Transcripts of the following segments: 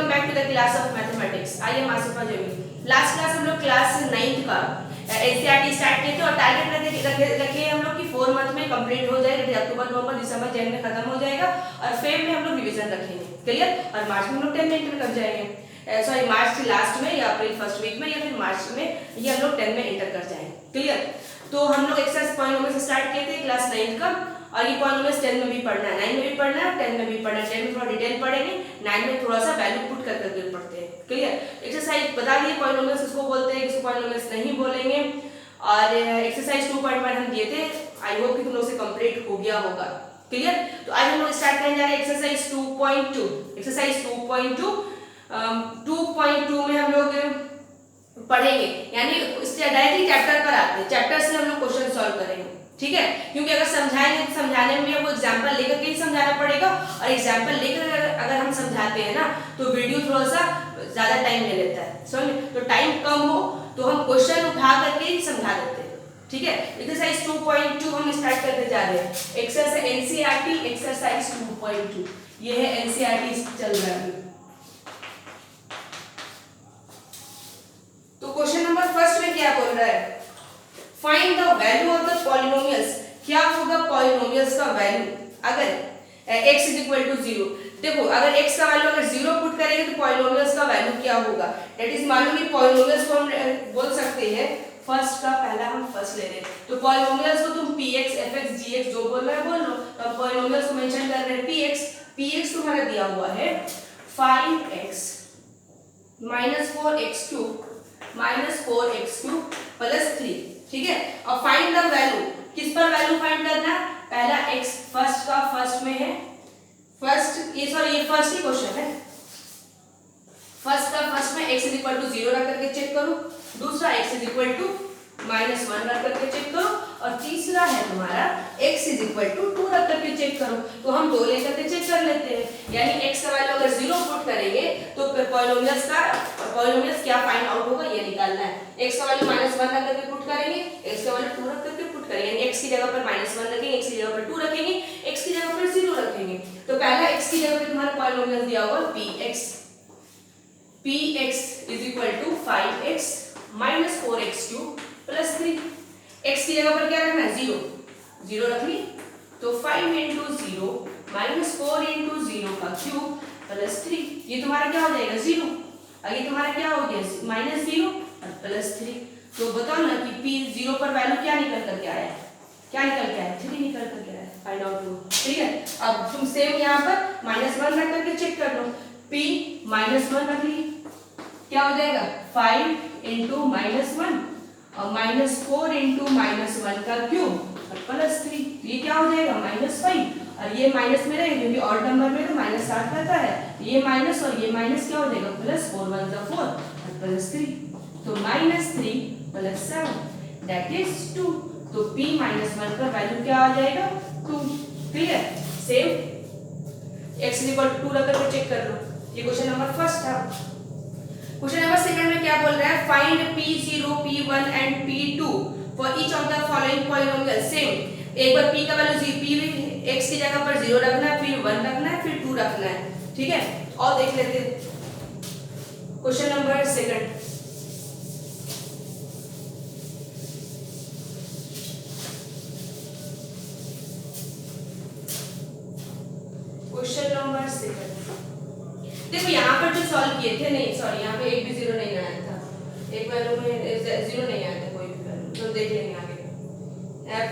Welcome back to the class of mathematics. I am Asifa Jamil. Last class हम लोग class 9th का NCERT start किए थे और टारगेट रखे हम लोग कि 4 मंथ में कंप्लीट हो जाएगा। अक्टूबर नवंबर दिसंबर जनवरी में खत्म हो जाएगा और फेब में हम लोग रिवीजन रखेंगे, क्लियर। और मार्च में हम लोग 10 में इंटर कर जाएंगे, सॉरी मार्च के लास्ट में या अप्रैल फर्स्ट वीक में या फिर मार्च में ये हम लोग 10 में इंटर कर जाएंगे, क्लियर। तो हम लोग एक्सरसाइज पॉइनोमियल से स्टार्ट किए थे क्लास 9th का, और ये पॉइनोमियल्स 10 में भी पढ़ना है, 9 में भी पढ़ना है, 10 में भी पढ़ना है। 10 में थोड़ा डिटेल पढ़ेंगे, 9 में थोड़ा सा वैल्यू पुट कर करके पढ़ते हैं, क्लियर। एक्सरसाइज बता दिए पॉइनोमियल्स किसको बोलते हैं, किसको पॉइनोमियल्स नहीं बोलेंगे। और एक्सरसाइज 2.1 हम दिए थे, आई होप कि तुम लोग से कंप्लीट हो गया होगा, क्लियर। तो आज हम लोग स्टार्ट करने जा रहे हैं एक्सरसाइज 2.2। एक्सरसाइज 2.2 में हम लोग पढ़ेंगे, यानी इससे डायरेक्टली चैप्टर पर आते हैं, चैप्टर से हम लोग क्वेश्चन सॉल्व करेंगे, ठीक है। क्योंकि अगर समझाएंगे तो समझाने में वो एग्जांपल लेकर के ही समझाना पड़ेगा, और एग्जांपल लेकर अगर हम समझाते हैं ना तो वीडियो थोड़ा सा ज्यादा टाइम ले लेता है, समझ। तो टाइम कम हो तो हम क्वेश्चन उठा करके ही समझा देते हैं, ठीक है। एक्सरसाइज 2.2 हम स्टार्ट करते जा रहे हैं। एक्सरसाइज एनसीईआरटी एक्सरसाइज 2.2, ये है एनसीईआरटी चल रहा है। तो क्वेश्चन नंबर फर्स्ट में क्या बोल रहा है, find the value of the polynomials. क्या होगा पॉलिनोमियल्स का वैल्यू अगर x इज इक्वल टू 0। देखो अगर x का वैल्यू अगर 0 पुट करेंगे तो पॉलिनोमियल्स का वैल्यू क्या होगा, दैट इज मालूम कि पॉलिनोमियल्स को हम बोल सकते हैं फर्स्ट का, पहला हम फर्स्ट ले रहे हैं तो पॉलिनोमियल्स को तुम px fx gx जो बोल रहे हैं बोल लो। तो पॉलिनोमियल्स को मेंशन कर रहे हैं px तुम्हारा दिया हुआ है 5x - 4x³ + 3, ठीक है। और फाइंड द वैल्यू, किस पर वैल्यू फाइंड करना है, पहला x फर्स्ट का फर्स्ट में है, फर्स्ट ये सॉरी ये फर्स्ट ही क्वेश्चन है, फर्स्ट का फर्स्ट में x इज इक्वल टू 0 रख करके चेक करो, दूसरा x इज इक्वल टू -1 रख करके चेक करो, और तीसरा है तुम्हारा x इज इक्वल टू 2 रख करके चेक करो। तो हम 2 लेकर के चेक कर लेते हैं, यानी x का वैल्यू अगर 0 पुट करेंगे तो पॉलिनोमियल्स क्या फाइंड आउट होगा ये निकालना है। x का वैल्यू -1 रख करके पुट करेंगे, x का वैल्यू 2 रख करके पुट करेंगे, यानी x की जगह पर -1 रखेंगे, x की जगह पर 2 रखेंगे, x की जगह पर 0 रखेंगे। तो पहला x की जगह पे तुम्हारा पॉलिनोमियल दिया होगा px is equal to 5x - 4x³ + 3। x की जगह पर क्या रखना है 0 रख ली, तो 5 × 0 - 4 × 0 का क्यूब + 3, ये तुम्हारा क्या हो जाएगा 0, और ये तुम्हारा क्या हो गया -0 और +3। तो बताओ ना कि p 0 पर वैल्यू क्या निकल कर के आया है, क्या निकल के आया 3 निकल कर के आया, फाइंड आउट करो, ठीक है। अब तुम सेम यहाँ पर -1 रख करके चेक कर लो, p -1 रख ली, क्या हो जाएगा 5 × -1 और -4 × -1 का क्यूब और +3, ये क्या हो जाएगा -5, और ये माइनस में रहेगा क्योंकि ऑड नंबर में तो -8 रहता है, ये माइनस और ये माइनस क्या हो जाएगा +4 × 1 = 4 और +3, तो -3 + 7 दैट इज 2। तो p -1 का वैल्यू क्या आ जाएगा 2, clear. Same x equal to 2 रख करके चेक कर लो, ये क्वेश्चन नंबर फर्स्ट था। क्वेश्चन नंबर सेकंड में क्या बोल रहा है, find p0 p1 and p2 for each of the following polynomial. Same एक बार p का वैल्यू p x की जगह पर 0 रखना है, फिर 1 रखना है, फिर 2 रखना है, ठीक है। और देख लेते हैं question number second. Question number second देखो यहाँ पर जो सॉल्व किए थे, नहीं सॉरी यहाँ पे एक भी 0 नहीं आया था, एक वैल्यू में 0 नहीं आया था कोई भी वैल्यू, तो देख लेंगे आगे।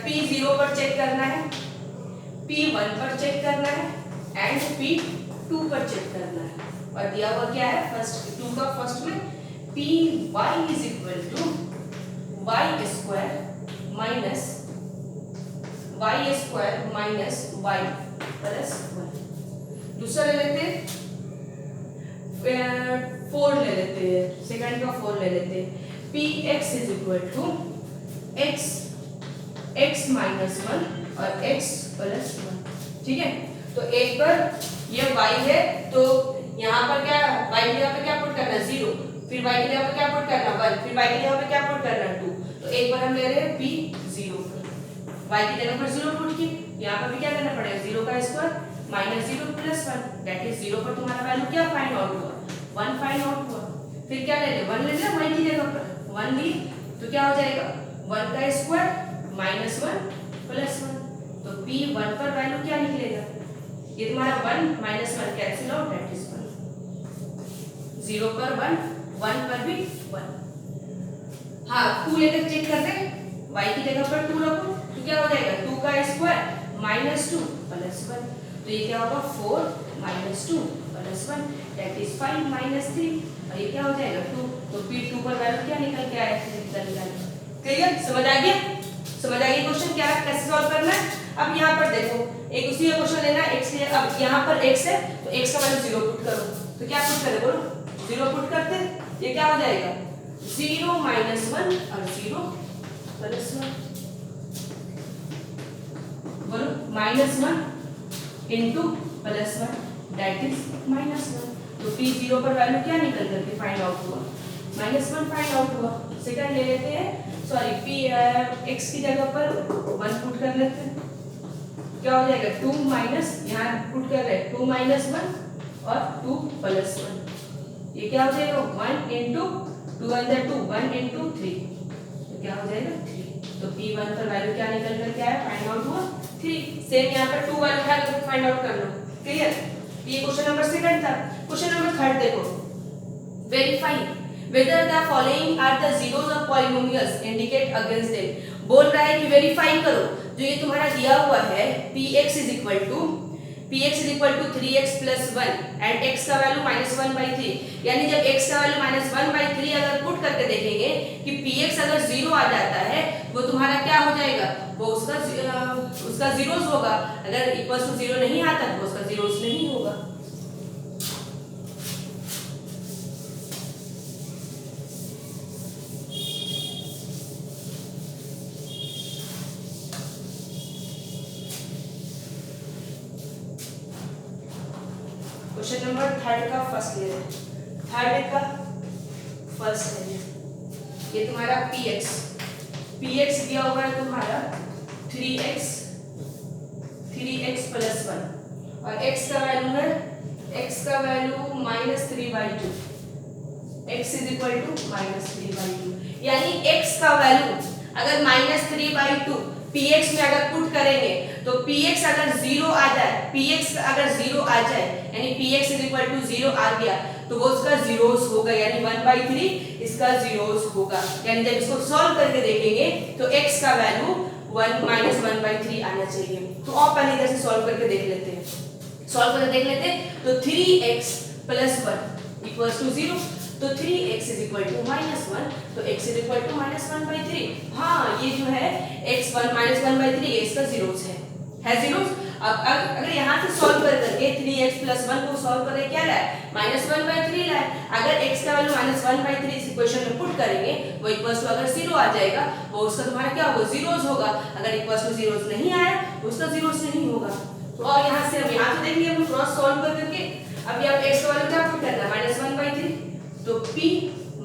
p0 पर चेक करना है, p1 पर चेक करना है एंड p2 पर चेक करना है, और दिया हुआ क्या है फर्स्ट 2 का फर्स्ट में py is equal to y² + y। दूसरा ले लेते हैं 4 ले लेते हैं, सेकंड का 4 ले लेते हैं, px is equal to x -1 और x + 1, ठीक है। तो एक बार ये y है तो यहाँ पर क्या y की जगह पे क्या पुट करना है 0, फिर y की जगह पे क्या पुट करना 1, फिर y की जगह पे क्या पुट करना 2। तो एक बार हम ले रहे हैं p0 y की जगह पर 0 पुट किए, यहाँ पर भी क्या करना पड़ेगा 0 का स्क्वायर -0 + 1 दैट इज 0 पर तुम्हारा वैल्यू क्या फाइंड आउट हुआ 1 फाइंड आउट हुआ। फिर क्या ले ले, 1 ले लिया y की जगह पर, 1 ली तो क्या हो जाएगा 1 का स्क्वायर माइनस 1 प्लस 1। तो p1 पर वैल्यू क्या निकलेगा, ये तुम्हारा 1 minus 1 cancel out, that is 1। 0 पर 1, 1 पर भी 1। हाँ 2 लेकर चेक कर दे, y की जगह पर 2 रखो तो क्या हो जाएगा 2 का स्क्वायर माइनस 2 प्लस 1। तो ये क्या होगा 4 minus 2 plus 1 that is 5 minus 3, और ये क्या हो जाएगा 2। तो p2 पर वैल्यू क्या निकल के आया, क्लियर, समझ आ गया, समझ आ गया क्वेश्चन क्या कैसे सॉल्व करना है। अब यहाँ पर देखो एक उसी का क्वेश्चन लेना है x के, अब यहाँ पर x है तो x का वैल्यू 0 पुट करो, तो क्या पुट करें बोलो, 0 पुट करते, ये क्या हो जाएगा 0 माइनस 1 और 0 प्लस 1, बोलो minus 1 into plus 1 that is minus 1। तो p 0 पर वैल्यू क्या निकल करके फाइंड आउट हुआ, माइनस 1 फाइंड आउट हुआ। सेकंड ले लेते हैं, सॉरी p x की जगह पर 1 पुट कर लेते हैं, क्या हो जाएगा 2 माइनस, यहाँ पुट कर रहे हैं 2 माइनस 1 और 2 प्लस 1, ये क्या हो जाएगा 1 इंटू 2 अंदर 2 1 इंटू 3, तो क्या हो जाएगा 3। तो p1 पर वैल्यू क्या निकल कर के आया, फाइंड आउट हुआ 3। सेम यहाँ पर 2 वैल्यू फाइंड आउट कर लो, क्लियर। ये क्वेश्चन नंबर सेकंड था। क्वेश्चन नंबर थर्ड देखो, verify whether the following are the zeros of polynomials indicate against them. बोल रहा है कि वेरीफाई करो जो ये तुम्हारा दिया हुआ है px is equal to 3x plus 1 and x का वैल्यू -1/3, यानी जब x का वैल्यू -1/3 अगर पुट करके देखेंगे कि px अगर 0 आ जाता है वो तुम्हारा क्या हो जाएगा, वो उसका जीरोस होगा, अगर इक्वल टू 0 नहीं आता तो उसका जीरोस नहीं होगा। क्वेश्चन नंबर थर्ड का फर्स्ट ले लें, थर्ड का फर्स्ट ले लें, ये तुम्हारा px दिया हुआ है तुम्हारा 3x प्लस 1 और x का वैल्यू है, x का value -3/2, x is equal to -3/2, यानी x का वैल्यू अगर -3/2 px में अगर पुट करेंगे तो px अगर 0 आ जाए, px अगर 0 आ जाए यानी px इज इक्वल टू 0 आ गया तो वो उसका जीरोस होगा, यानी 1/3 इसका जीरोस होगा। यानी जब इसको सॉल्व करके देखेंगे तो x का वैल्यू 1 आना चाहिए। तो आप पहले इधर से सॉल्व करके देख लेते हैं, सॉल्व करके देख लेते हैं। तो 3x प्लस 1 इक्वल्स टू 0, तो 3x इज इक्वल टू -1, तो x इज इक्वल टू -1/3। हाँ ये जो है x 1 इसका जीरोस है जीरोस। अब अगर यहाँ से सॉल्व करके 3x प्लस 1 को सॉल्व करके क्या लाए, -1/3 लाए। अगर x का वैल्यू -1/3 इस इक्वेशन में पुट करेंगे वो इक्वल्स टू अगर 0 आ जाएगा वो उसका तुम्हारा क्या होगा, जीरोस होगा। अगर इक्वल्स टू जीरोस नहीं आया तो उसका जीरोस नहीं होगा। तो और यहाँ से हम यहाँ तो देखेंगे हम क्रॉस सॉल्व करके, अभी आप x का वैल्यू क्या पुट करना है -1/3, तो p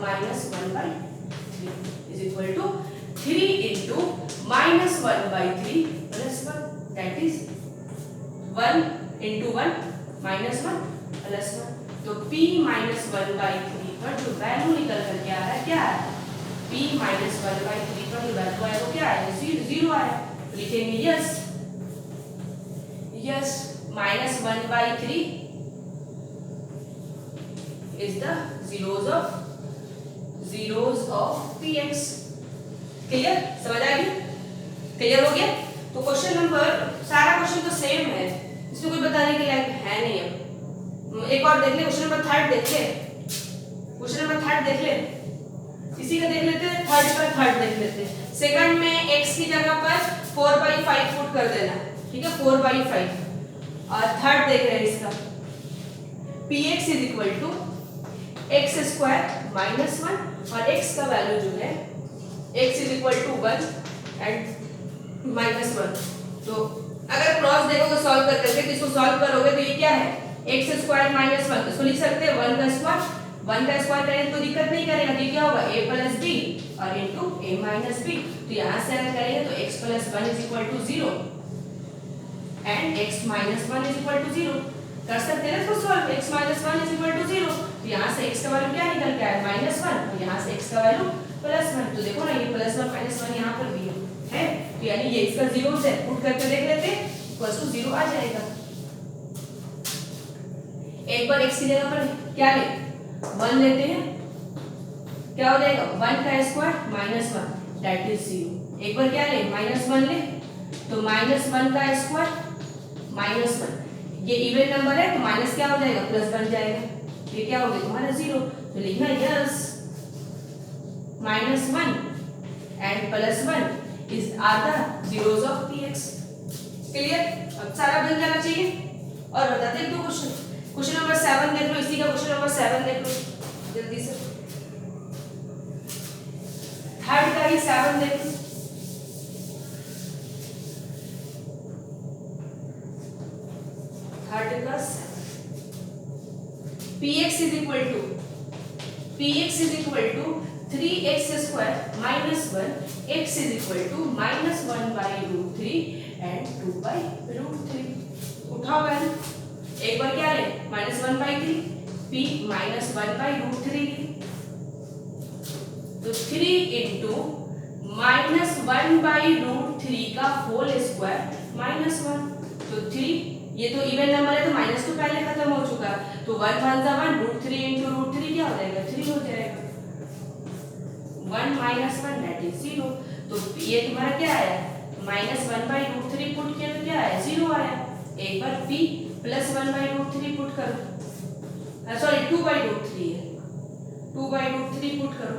-1/3 is equal to 3 into -1/3 plus 1 that is 1 into 1 -1 plus 1। तो p -1/3 पर जो वैल्यू निकल कर के आ रहा है क्या है, p -1/3 पर जो वैल्यू आया वो क्या है, 0 आया। तो लिखेंगे yes -1/3 is the zeros of px। Clear, समझ आ गई, क्लियर हो गया। तो क्वेश्चन नंबर, सारा क्वेश्चन तो सेम है, इसमें कोई बताने के लायक है नहीं। अब एक और देख ले, क्वेश्चन नंबर थर्ड देख ले, क्वेश्चन नंबर थर्ड देख ले, इसी का देख लेते हैं, थर्ड देख लेते हैं। सेकंड में x की जगह पर 4/5 पुट कर देना, ठीक है 4/5। और थर्ड देख रहे हैं इसका px is equal to x square -1 और x का वैल्यू जो है x is equal to 1 and -1। तो अगर क्रॉस देखोगे सॉल्व कर करके तो इसको सॉल्व करोगे तो ये क्या है, x स्क्वायर -1, इसको लिख सकते हैं 1 का स्क्वायर करें तो दिक्कत नहीं करेगा, तो क्या होगा a प्लस b और इनटू a माइनस b। तो यहाँ से अगर करेंगे तो x plus 1 is equal to 0 and x minus 1 is equal to 0। कर सकते हैं इसको solve, x minus 1 is equal to 0, तो यहाँ से से x का वैल्यू क्या निकल के आया -1 और यहाँ से x का वैल्यू +1। तो देखो ना ये +1 -1 यहाँ पर भी है तो यानी ये इसका 0 से पुट करके देख लेते हैं इक्वल्स टू 0 आ जाएगा। एक बार x की जगह पर क्या ले 1 लेते हैं, क्या हो जाएगा 1 का स्क्वायर -1 दैट इज 0। एक बार क्या ले -1 ले तो -1 का स्क्वायर -1, ये इवन नंबर है तो माइनस क्या हो जाएगा प्लस बन जाएगा। ये क्या हो गया तुम्हारा 0, तो लिखना yes -1 and +1 is are the zeros of px। Clear? अब सारा बन जाना चाहिए। और बताते हैं 2 क्वेश्चन नंबर 7 देख लो, इसी का क्वेश्चन नंबर 7 देख लो जल्दी से, थर्ड का ही 7 देख लो। थर्ड का 7 px is equal to 3x square minus 1, x is equal to -1 by √3 and 2 by √3। उठाओ वैल्यू, एक बार क्या ले -1 by 3 p -1 by √3 तो 3 into -1 by √3 का होल स्क्वायर -1 तो 3, ये तो इवन नंबर है तो माइनस तो पहले खत्म हो चुका, तो 1 1 जा 1 √3 into √3 क्या हो जाएगा 3 हो जाएगा। 1 -1 दैट इज 0। तो ये तुम्हारा क्या आया -1 by √3 पुट किया तो क्या आया 0 आया। एक बार p +1 by √3 पुट करो, सॉरी 2 by √3 है, 2 by √3 पुट करो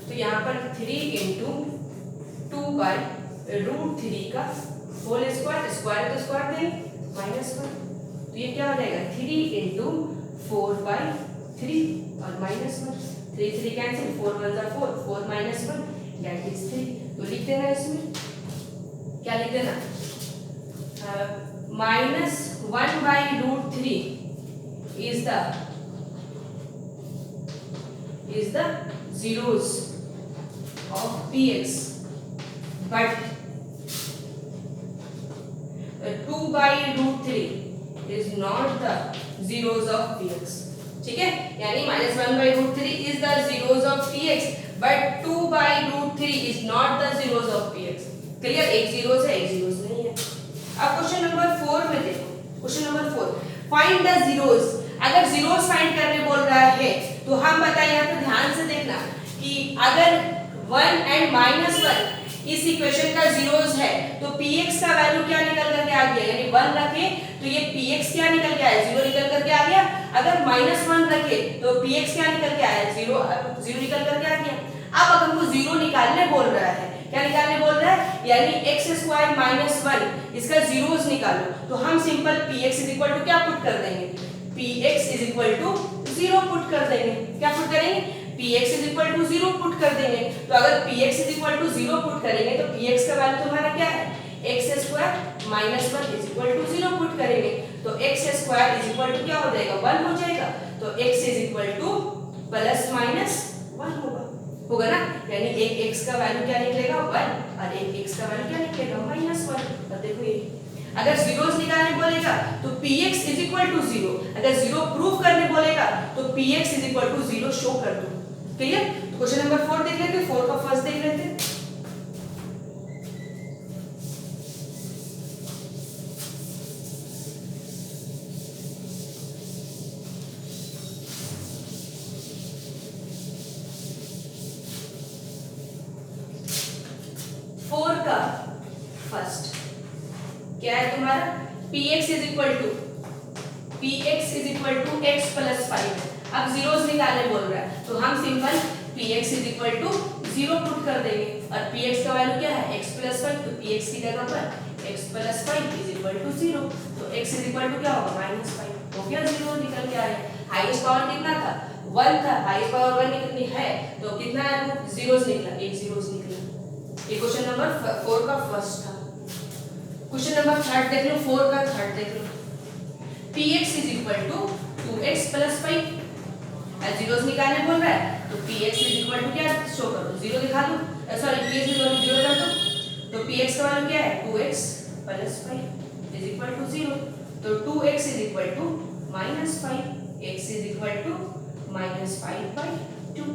तो यहाँ पर 3 into 2 by √3 का होल स्क्वायर, स्क्वायर तो स्क्वायर देंगे -1 तो ये क्या हो जाएगा 3 into 4 by 3 और -1, 3 3 कैंसिल, 4 1 जा 4, 4 -1 दैट इज 3। तो लिख देना इसमें, क्या लिख देना -1 by √3 is the zeros of px but 2 by √3 is not the zeros of px। ठीक है, यानी -1 by √3 is the zeros of px but 2 by √3 is not the zeros of px। Clear? एक जीरोस है एक जीरोस नहीं है। अब question number 4 में देखो, question number 4 find the zeros. अगर जीरोस फाइंड करने बोल रहा है तो हम बताएं, यहाँ पे ध्यान से देखना कि अगर 1 and -1 इस इक्वेशन का जीरोस है तो px का वैल्यू क्या निकल करके आ गया, यानी 1 रखे तो ये px क्या निकल के आया 0 निकल करके आ गया। अगर -1 रखे तो px क्या निकल के आया 0 निकल करके आ गया। अब अगर हमको 0 निकालने बोल रहा है, क्या निकालने बोल रहा है, यानी x² -1 इसका जीरोस निकालो, तो हम सिंपल px = क्या पुट कर देंगे, px = 0 पुट कर देंगे। क्या पुट करेंगे, px = 0 पुट कर देंगे। तो अगर px = 0 पुट करेंगे तो px का वैल्यू तुम्हारा क्या है x² -1 = 0 पुट करेंगे तो x² क्या हो जाएगा 1 हो जाएगा। तो x ± 1 होगा ना, यानी एक x का वैल्यू क्या निकलेगा 1 और एक x का वैल्यू क्या निकलेगा -1। तो देखो ये अगर जीरोस निकालने बोलेगा तो px = 0, अगर 0 प्रूव करने बोलेगा तो px = 0 शो कर दो। क्लियर? तो क्वेश्चन नंबर 4 देख लेते हैं, 4 का फर्स्ट देख लेते हैं। क्या है तुम्हारा px = x + 5। अब जीरोस निकालने बोल रहा है तो हम सिंपल px = 0 पुट कर देंगे और px का वैल्यू क्या है x + 5, तो px की जगह पर x + 5 = 0 तो x क्या होगा -5 हो गया, 0 निकल के आया। हाईएस्ट पावर कितना था 1 था, हाईएस्ट पावर 1 कितनी है तो कितना जीरोस निकला, एक जीरोस निकला। ये क्वेश्चन नंबर 4 का फर्स्ट था। क्वेश्चन नंबर 3 देख लो, 4 का 3 देख लो, px = 2x + 5। जीरोस निकालने बोल रहा है तो px क्या शो करो 0 दिखा दो, सॉरी px = 0 कर दो, तो px का वैल्यू क्या है 2x + 5 = 0। तो 2x = -5, x = -5/2।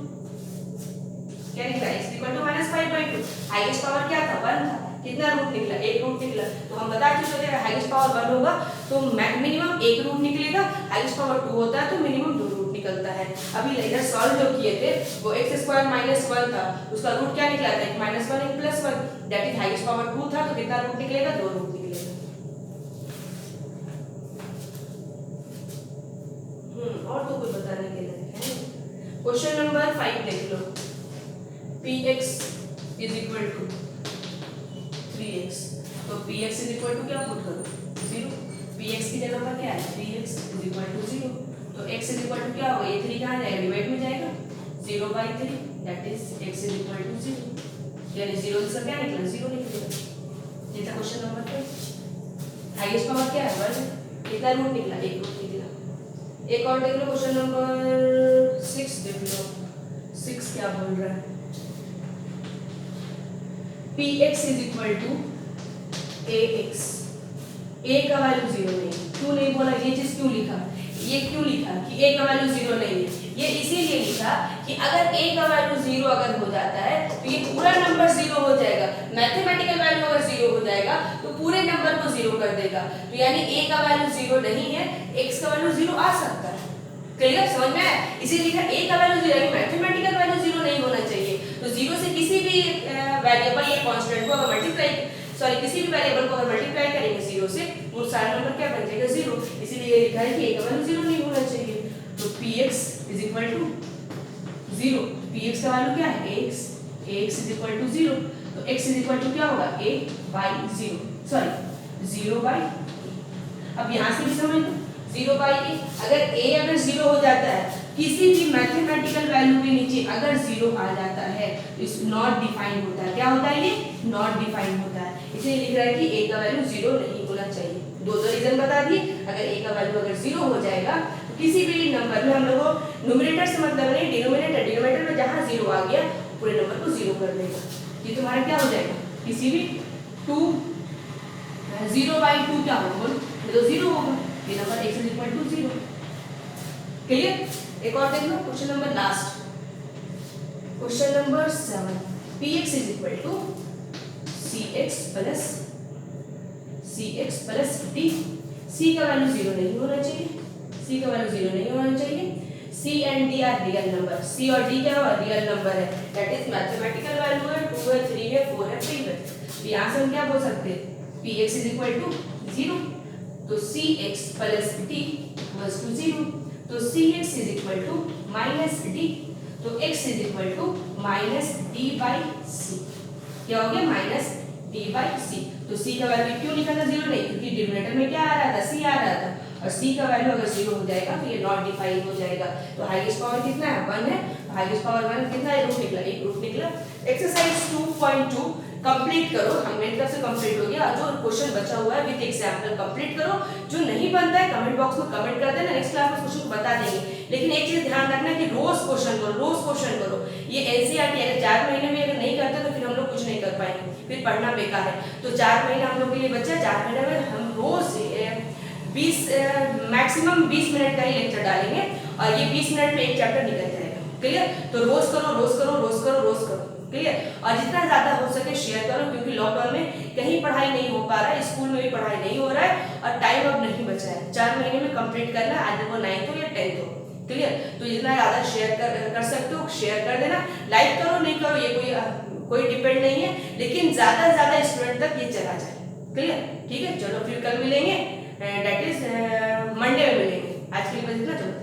क्या निकला x equal to -5/2। Highest power क्या था 1 था, कितना रूट निकला, एक रूट निकला। तो हम बता चुके थे हाईएस्ट पावर 1 होगा तो मिनिमम एक रूट निकलेगा, हाईएस्ट पावर 2 होता है तो मिनिमम 2 रूट निकलता है। अभी इधर सॉल्व जो किए थे वो x² -1 था, उसका रूट क्या निकला था, एक -1 एक +1, दैट इज हाईएस्ट पावर 2 था तो कितना रूट निकलेगा, 2 रूट निकलेगा। और तो कुछ बताने के लिए है। क्वेश्चन नंबर 5 देख लो। px is equal to 3x, तो px इज इक्वल टू क्या पुट करो 0, px की जगह पर क्या है 3x इज इक्वल टू 0, तो x इज इक्वल टू क्या होगा, ये 3 कहाँ जाएगा, डिवाइड में जाएगा 0/3, that is x is equal to 0, यानी 0 से क्या निकला 0 निकलेगा। ये था क्वेश्चन नंबर 5। हाईएस्ट पावर क्या है 1, कितना रूट निकला, एक रूट निकला। एक और देख लो क्वेश्चन नंबर 6 देख लो। 6 क्या बोल रहा है, px is equal to ax, a का वैल्यू 0 नहीं, क्यों नहीं बोला, ये चीज क्यों लिखा, ये क्यों लिखा कि a का वैल्यू 0 नहीं है, ये इसीलिए लिखा कि अगर a का वैल्यू 0 अगर हो जाता है तो ये पूरा नंबर 0 हो जाएगा, मैथमेटिकल वैल्यू अगर 0 हो जाएगा तो पूरे नंबर को 0 कर देगा, तो यानी a का वैल्यू 0 नहीं है, x का वैल्यू 0 आ सकता है। क्लियर, समझ में आया, इसीलिए लिखा a का वैल्यू 0 है, मैथमेटिकल वैल्यू 0 नहीं होना चाहिए, तो 0 से किसी भी वेरिएबल या कांस्टेंट को अगर मल्टीप्लाई किसी भी वेरिएबल को अगर मल्टीप्लाई करेंगे 0 से वो सारा नंबर क्या बन जाएगा 0, इसीलिए ये लिखा है कि a का वैल्यू 0 नहीं होना चाहिए। तो px is equal to 0, px का वैल्यू क्या है ax, ax is equal to 0, तो x इज इक्वल टू क्या होगा a/0, सॉरी 0/a। अब यहाँ से भी समझ लो 0/a, अगर a अगर 0 हो जाता है, किसी भी मैथमेटिकल वैल्यू के नीचे अगर 0 आ जाता है तो इस नॉट डिफाइंड होता है, क्या होता है ये नॉट डिफाइंड होता है, इसलिए लिख रहा है कि a का वैल्यू 0 नहीं होना चाहिए। दो रीजन बता दिए, अगर a का वैल्यू अगर 0 हो जाएगा तो किसी भी नंबर में हम लोग को न्यूमरेटर से मतलब नहीं, डिनोमिनेटर में जहां 0 आ गया पूरे नंबर को 0 कर देगा, ये तुम्हारा क्या हो जाएगा, किसी भी 0/2 क्या होगा, ये तो 0 होगा, ये number x is equal to 0। Clear, एक और देख लो question number last, question number 7, px is equal to cx plus d, c का वैल्यू 0 नहीं होना चाहिए, c का वैल्यू 0 नहीं होना चाहिए, c and d are real number, c और d क्या है रियल नंबर है, दैट इज मैथमेटिकल वैल्यू है 2 है 3 है 4 है 3 है, तो यहाँ से हम क्या बोल सकते हैं px इज इक्वल टू 0, तो cx plus d equals to 0, तो cx is equal to minus d, तो x is equal to minus d/c, क्या हो गया माइनस d/c, तो c का वैल्यू क्यों लिखा था 0 नहीं, क्योंकि डिनोमिनेटर में क्या आ रहा था c आ रहा था, और c का वैल्यू अगर 0 हो जाएगा तो ये नॉट डिफाइन हो जाएगा, तो हाईएस्ट पावर कितना है 1 है, हाईएस्ट पावर 1 कितना है, रूट निकला, एक रूट निकला। एक्सरसाइज 2.2 कंप्लीट करो, हम मेरी तरफ से कंप्लीट हो गया, जो क्वेश्चन बचा हुआ है विद एग्जांपल कंप्लीट करो, जो नहीं बनता है कमेंट बॉक्स में कमेंट कर देना, नेक्स्ट क्लास में क्वेश्चन बता देंगे, लेकिन एक चीज ध्यान रखना कि रोज क्वेश्चन करो, ये एनसीईआरटी अगर 4 महीने में अगर नहीं करते तो फिर हम लोग कुछ नहीं कर पाएंगे, फिर पढ़ना बेकार है, तो 4 महीना हम लोग के लिए बचा, 4 महीने में हम रोज 20 मैक्सिमम 20 मिनट का ही लेक्चर डालेंगे और ये 20 मिनट में एक चैप्टर निकल जाएगा। क्लियर, तो रोज करो, क्लियर, और जितना ज्यादा हो सके शेयर करो, क्योंकि लॉकडाउन में कहीं पढ़ाई नहीं हो पा रहा है, स्कूल में भी पढ़ाई नहीं हो रहा है और टाइम अब नहीं बचा है, 4 महीने में कंप्लीट करना है, आज वो 9th हो या 10th हो। क्लियर, तो जितना ज्यादा शेयर कर सकते हो शेयर कर देना, लाइक करो नहीं करो ये कोई डिपेंड नहीं है, लेकिन ज्यादा से ज्यादा स्टूडेंट तक ये चला जाए। क्लियर, ठीक है, चलो फिर कल मिलेंगे, डेट इज मंडे में मिलेंगे, आज के लिए बस इतना, चलो।